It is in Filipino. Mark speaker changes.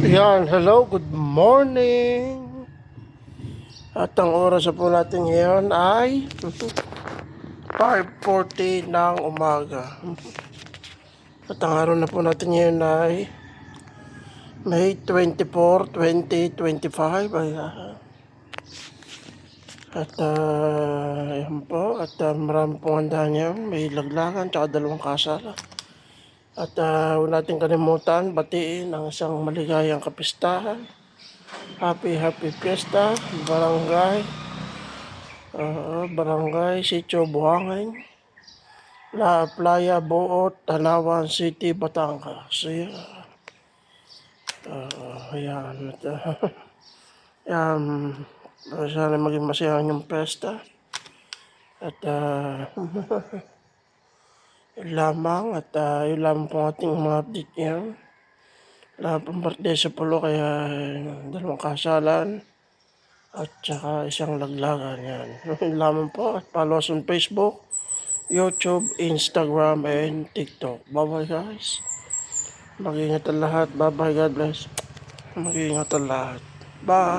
Speaker 1: Yan, hello, good morning. At ang oras na po natin ngayon ay 5:40 ng umaga. At ang araw na po natin ngayon ay May 24, 2025. Ayan. At ayan po, at marami pong handa niyan. May laglagan, tsaka dalawang kasala. At huwag natin kalimutan, batiin ang isang maligayang kapistahan. Happy Fiesta, Barangay Sitio Buhangin, La Playa Boot, Tanawan City, Batangas. Ayan. Ayan. Sana maging masayang yung pesta. At yun lamang. At yun lamang po ating mga update ngayon. Wala pong birthday sa pulo, kaya dalawang kasalan at saka isang laglagan. Yan. Yun lamang po. At follow us on Facebook, YouTube, Instagram, and TikTok. Bye-bye guys. Mag-iingat ang lahat. Bye-bye. God bless. Mag-iingat ang lahat. Bye.